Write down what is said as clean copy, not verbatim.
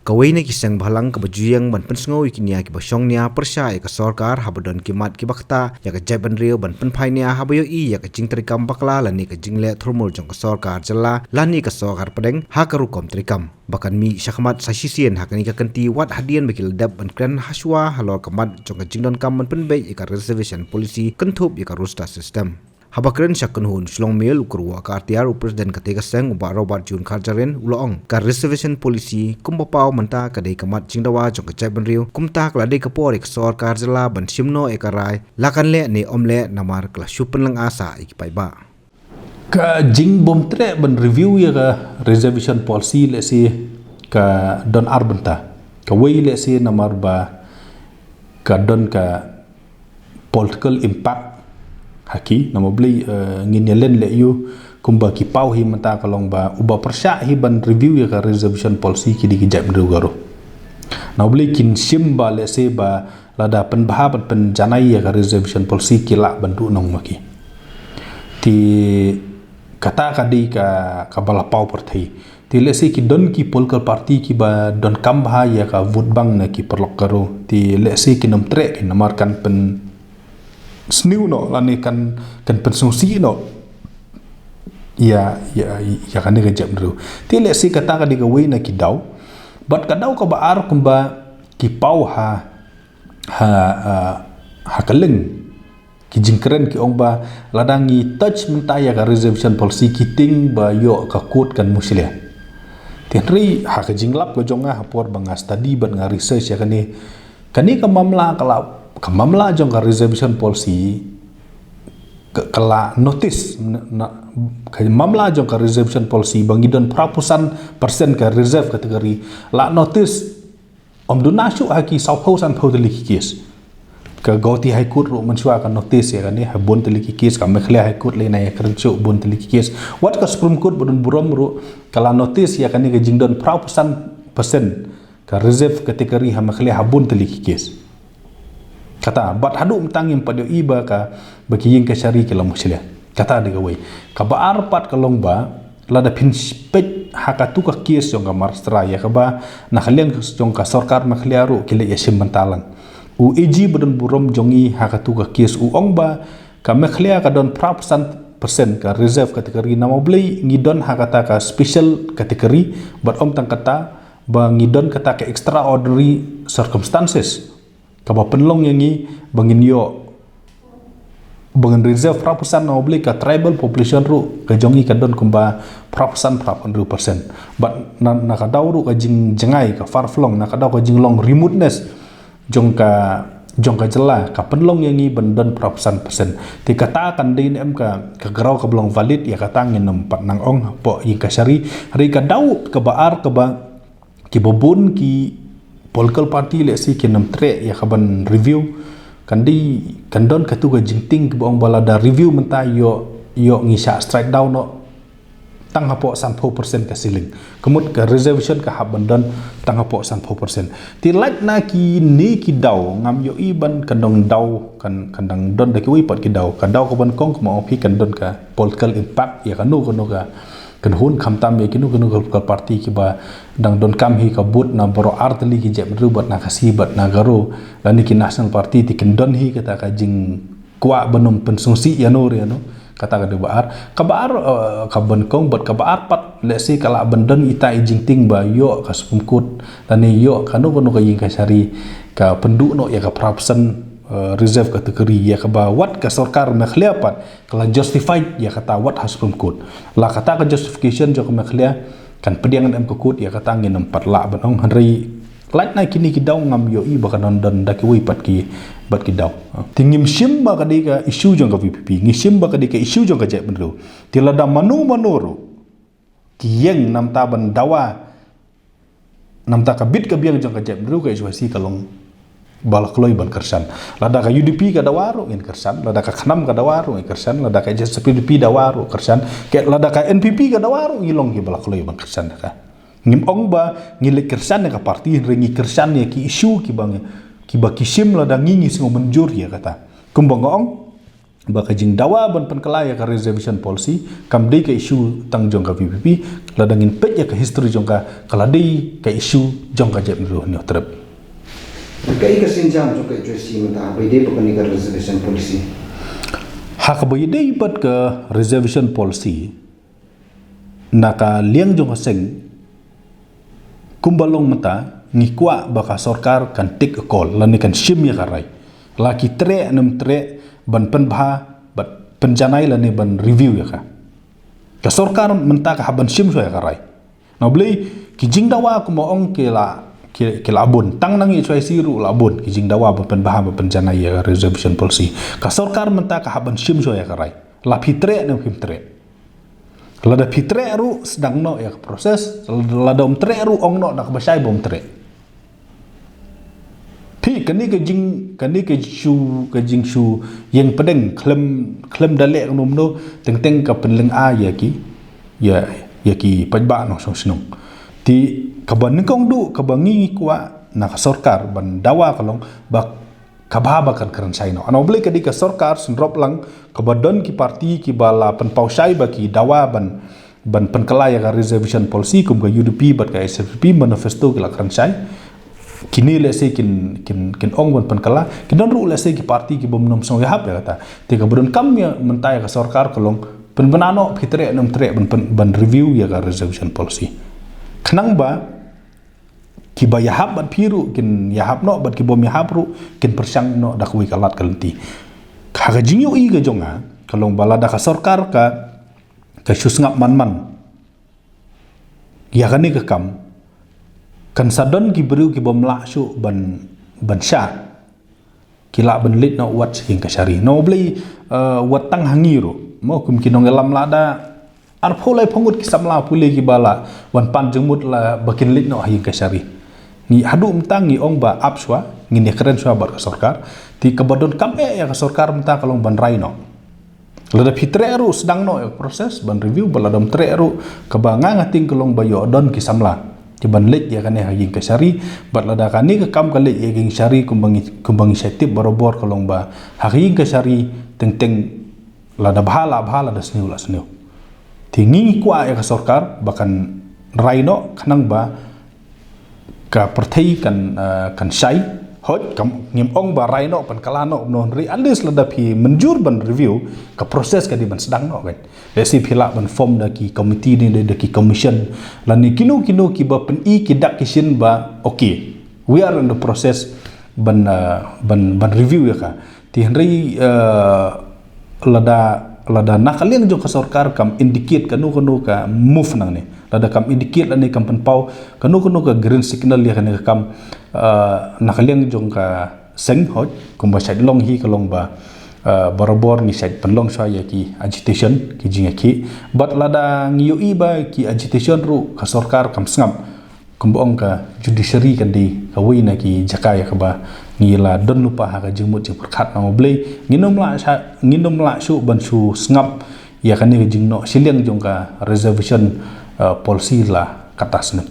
Kawai na kisang bahalang kabajuyang ban pensngau ikinia ki basong nia persya ya ka sarkar habadon kimat ki bakta ya ka jaiban rio ban penpai nia habayo I ya ka jing trikam bakla lani ka jingle thurmul jong ka sarkar jalla lani ka sarkar pedeng ha ka rukom trikam bakan mi syakmat sasisien hakani ka kanti wat hadian bakil dab ban kren haswa halor kamat jong ka jingdon kam ban penbe ya ka reservation policy kentup ya ka rusta system. Habakren syakun hun slong mil ukurwa ka artiar presiden ketika seng uba Robert Jun Karjaren uloong ka reservation policy kumpapau menta kadai kamat jingdawa jong kecai benriu kumta kladai kapori kesor karjela ban simno ekarai lakan le ne omle namar kla syupen lang asa ikipai ba ka jing bom tre ban review ya ka reservation policy le si ka don arbenta ka wei le si namar ba ka don ka political impact haki nama beli nginyelen le yu kumba ki pau hi mata kalong ba uba persya hi ban review ya ka reservation policy ki di kijap ndu garo nama beli kin simba le se ba lada penbahaban penjanai ya ka reservation policy ki la bantu nong maki ti kata kadi ka bala pau perthai ti le se ki don ki political party ki ba don kambha ya ka vote bank na ki perlok garo ti le se ki nom tre ki namarkan pen sniu no lani kan pensungsi no ya kan ni kejap dulu ti le si kata ka di gawe na kidau bat kadau ka baar kumba ki pau ha kaleng ki jingkeren ki ong ba ladangi touch mentaya ka reservation policy kiting ba yo ka kut kan muslia tenri ha ka jinglap ko jonga hapor banga study ban nga research ya kani ka mamla kala kamamla jong ka reservation policy kala notice mamla jong ka reservation policy bangidon prapusan persen ka reserve kategori la notice dunasyu haki sauhausan pauteli kikis ka gauti high court ro mansua ka notice ya kan ni habon teli kikis ka mekhle high court le na ya kerjo bon teli kikis wat ka supreme court bodon burom ro kala notice ya kan ni ka jingdon prapusan persen ka reserve kategori ha mekhle habon teli kikis kata bat hadu mtangim pada iba ka bagi yang kasari kelam muslia kata de gawai ka ba arpat kalong ba lada pin spet hakatu ka kies jong ka marstra ya ka ba na khalian jong ka sarkar makhliaru kile yasim mentalang u eji bodon burom jongi hakatu ka kies u ong ba ka makhlia ka don prapusan persen ka reserve kategori nama blei ngidon hakata ka special kategori bat om tang kata ba ngidon kata ka extraordinary circumstances kaba penlong yang ni bangin yo bangin reserve prapusan na obli ka tribal population ru ka jongi ka don kumba prapusan 100% but na ka dawru ka jengai ka farflong na ka daw ka jinglong remoteness jong ka jela ka penlong yang ni bendon prapusan persen ti kata kan din em ka garau ka belong valid ya kata ngin nempat nang ong po ing ka syari ri ka daw ka baar ka ba ki bobon ki political party le si kinam tre ya kaban review kandi kandon katu ga jingting ke bong balada review menta yo ngisa strike down no tang hapo 100% ka siling kemut ka reservation ka habandon tang hapo 100% ti like na ki ni ki daw ngam yo iban kandong daw kandang don da ki wi pat ki daw ka daw ko ban kong ko opi kandon ka political impact ya kanu ka kan hun kamtam ya kinu ka parti ki ba dang don kam hi ka but na boro artli ki jeb rubat na kasibat na garo lani ki national party ti kendon hi kata ka jing kwa benum pensungsi ya no kata ka de baar ka ban kong bat ka baar pat le si kala bendon ita ijing ting ba yo ka spumkut lani yo kanu ka ying ka sari ka penduk no ya ka prapusan reserve kategori ya ka ba wat ka sarkar makhlia pat kala justified ya kata wat has from court la kata ka justification jo ka makhlia kan pediangan em kut ya kata ngin empat la banong hari lat na kini ki daw ngam yo i ba kan don da ki wi pat ki bat ki daw tingim sim ba ka di ka issue jong ka VPP ngisim ba ka di ka issue jong ka jek benro ti lada manu manoro ki yang nam ta ban dawa nam ta ka bit ka biang jong ka jek benro ka isu kalong balak loy ban kersan lada ka UDP ka dawaru ngin kersan lada ka khnam ka dawaru ngin kersan lada ka JSPDP dawaru kersan ke lada ka NPP ka dawaru ngilong ki balak loy ban kersan ka ngim ong ba ngile kersan ka parti ringi kersan ya ki isu ki bang ki ba kisim lada ngingi singo menjur ya kata kumbang ong ba ka jing dawa ban penkelaya ka reservation policy kam dei ka issue tang jong ka PPP ladangin pet ya ka history jong ka kaladei ka issue jong ka jep ru ni trep Kai ka sinjam jo kai josi mata bai dei pakani ka reservation policy. Hak bai dei pat ka reservation policy naka liang jong ka seng kumbalong mata ngikwa baka sarkar kan take a call lani kan shim ya karai laki tre nam tre ban penbha bat penjanai lani ban review ya ka sarkar menta ka ban shim so ya karai no blei ki jing dawa ku mo ong ke la abun tang nang i choi siru la abun ki jing dawa ban penbha ban penjanai ya reservation policy ka sarkar menta ka ban shim so ya karai la pitre nam pitre lada pitre ru sedang no ya proses lada tre ru ong no dak basai bom tre pi kani ke jing shu yang pedeng klem dalek nom no teng ka penleng a ya ki pajba no snong ti kaban kong du kabangi kwa na ka sarkar ban dawa kalong bak kababa kan karan sai no anoble kadi ka sarkar sendrop lang kabadon ki parti ki bala pen pausai baki dawa ban penkelaya ka reservation policy kum ka UDP bat ka SFP manifesto ki la karan sai kini le se kin ong ban penkala kidan ru le se ki parti ki bom nom song ya hap ya kata te ka burun kam ya mentaya ka sarkar kalong pen banano fitre nom tre ban review ya ka reservation policy khnang ba ki ba yahab bat phiru kin yahab no bat ki bom yahab ru kin persang no dak wi kalat kalenti kha jingyu i ga jonga kalong bala da ka sarkar ka susngap man ya kani ka kam kan sadon ki bru ki bom la shu ban sha kila ban lit no wat hing ka syari no blei wat tang hangiru mo kum ki nong lam lada ar pholai phongut ki samla pule ki bala wan pan jengmut la bakin lit no hing ka syari ni hadu mtang ni ong ba apswa ngi ne keren swa bar ka sarkar ti kabadon kam ya ka sarkar mta kalong ban rai no lada fitre ru sedang no proses ban review bala dom tre ru kabanga ngating kalong bayo don ki samla ki ban lit ya kane haging ka syari bat lada kani ka kam ka lit ya ging syari kumbangi setip barobor kalong ba haging ka syari teng lada bahala da sniu tingi kwa ya ka sarkar bakan raino kanang ba ka perthai kan sai hot kam ngim ong ba raino pan kalano non ri andis lada phi menjur ban review ka proses ka di ban sedang no kan resi phila ban form da ki committee ni da ki commission lani kinu ki ba pen i ki dak kisin ba okay we are in the process ban review ya ka ti henry lada nakaliang jo ka sarkar kam indicate kanu ka move nang ni lada kam indicate ani kam penpau kanu ka green signal ya kan kam nakaliang jo ka seng hot kum ba side long hi kalong ba barabor ni side penlong sa ya ki agitation ki jinga ki but lada ngiu i ba ki agitation ru ka sarkar kam sngam kumbong ka judiciary kan di ka wi na ki jakaya ka ba ngila don lupa ha ka jengmut jeng perkhat na moblei nginom la su ban su sngap ya kan ni jingno siliang jong ka reservation policy la katas ni